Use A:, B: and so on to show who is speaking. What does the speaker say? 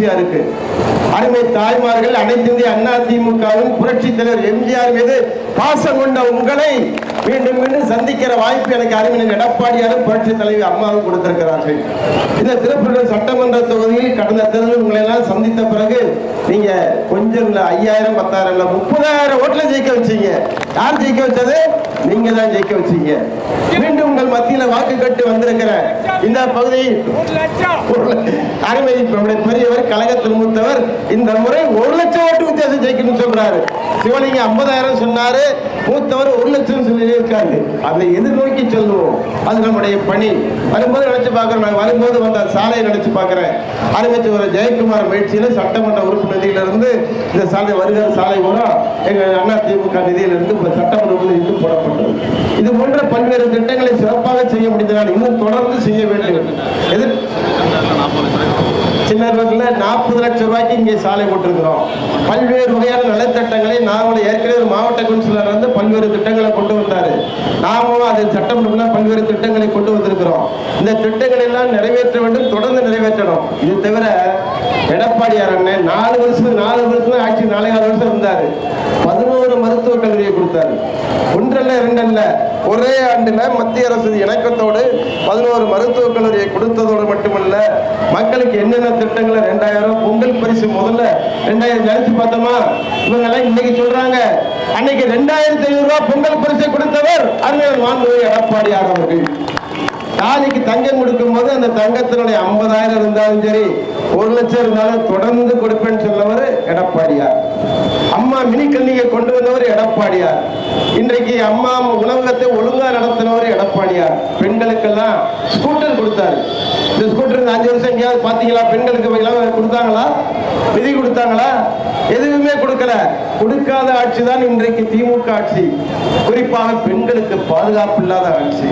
A: மகிழ்ச்சியா இருக்கு. அருமை தாய்மார்கள், அனைத்து இந்திய அண்ணா திமுகவின் புரட்சி தலைவர் எம்ஜிஆர் மீது பாசம் கொண்ட உங்களை மீண்டும் மீண்டும் சந்திக்கிற வாய்ப்பு எனக்கு அறிஞர் எடப்பாடியாரும் புரட்சி தலைவர் அம்மாவும் கொடுத்திருக்கிறார்கள். இந்த திருப்பூர் சட்டமன்ற தொகுதியில் கடந்த தேர்தலில் உங்களை எல்லாம் சந்தித்த பிறகு நீங்க கொஞ்சம் 5000 10,000 இல்ல 30,000 ஓட்டுல ஜெயிக்க வச்சீங்க. யார் ஜெயிக்க வச்சது? நீங்க தான் ஜெயிக்க வச்சீங்க. மீண்டும் உங்கள் மத்தியில வாக்கு கட்டு வந்திருக்கிற இந்த பகுதி அருமை பெரியவர், கழகத்தில் மூத்தவர், இந்த முறை 1 லட்சம் ஓட்டு வித்தியாசம் ஜெயிக்கணும்னு சொல்றாரு. சிவலிங்க 50,000 சொன்னாரு, மூத்தவர் 1 லட்சம் சொல்லி இருக்காரு. அதை எதிர்நோக்கி சொல்லுவோம், அது நம்முடைய பணி. வரும்போது நினைச்சு பார்க்கிறேன், நான் வரும்போது வந்த சாலையை நினைச்சு பார்க்கிறேன். அறிவிச்சவர் ஜெயக்குமார் முயற்சியில சட்டமன்ற உறுப்பு நிதியிலிருந்து இந்த சாலை வருகிற சாலை கூட எங்க அண்ணா திமுக நிதியிலிருந்து சட்டமன்ற உறுப்பு நிதியிலிருந்து போடப்பட்டது. இது போன்ற பல்வேறு திட்டங்களை சிறப்பாக செய்ய முடிந்ததால் இன்னும் தொடர்ந்து செய்ய வேண்டும். சின்னர்ல 40 லட்சம் ரூபாய்க்கு இங்கே சாலை போட்டிருக்கிறோம். பல்வேறு வகையான நலத்திட்டங்களை நாங்களும் ஏற்கனவே மாவட்ட கவுன்சிலர் வந்து பல்வேறு திட்டங்களை கொண்டு வந்தாரு. நாமும் அது சட்டமன்றம்ல பல்வேறு திட்டங்களை கொண்டு வந்திருக்கிறோம். இந்த திட்டங்களை எல்லாம் நிறைவேற்ற வேண்டும், தொடர்ந்து நிறைவேற்றணும். இது தவிர எடப்பாடியார் அண்ணன் 4 வருஷம் ஆட்சி 4 வருஷம் இருந்தாரு. 11 மருத்துவக் கல்லூரியை கொடுத்தாரு. 1 அல்ல 2 அல்ல, ஒரே ஆண்டுல மத்திய அரசு இணக்கத்தோடு 11 மருத்துவக் கல்லூரியை கொடுத்ததோடு மட்டுமல்ல, மக்களுக்கு என்னென்ன திட்டங்களை 2000 பொங்கல் பரிசு முதல்ல 2000 நினைச்சு பார்த்தோமா? இவங்க எல்லாம் இன்னைக்கு சொல்றாங்க, அன்னைக்கு 2500 ரூபாய் பொங்கல் பரிசை கொடுத்தவர் அறிஞர் மாண்புமிகு எடப்பாடியார் அவர்கள். தாலிக்கு தங்கம் கொடுக்கும் போது அந்த தங்கத்தினுடைய 50,000 இருந்தாலும் சரி, 1 லட்சம் இருந்தாலும் தொடர்ந்து கொடுப்பேன்னு சொன்னவர் எடப்பாடியார். அம்மா மினி கிளினிக்கை கொண்டு வந்தவர் எடப்பாடியார். இன்றைக்கு அம்மா உணவகத்தை ஒழுங்கா நடத்தினவர் எடப்பாடியார். பெண்களுக்கெல்லாம் ஸ்கூட்டர் கொடுத்தாரு. இந்த ஸ்கூட்டர் 5 வருஷம் எங்கேயாவது பாத்தீங்களா? பெண்களுக்கு கொடுத்தாங்களா? நிதி கொடுத்தாங்களா? எதுவுமே கொடுக்கல. கொடுக்காத ஆட்சி தான் இன்றைக்கு திமுக ஆட்சி. குறிப்பாக பெண்களுக்கு பாதுகாப்பு இல்லாத ஆட்சி.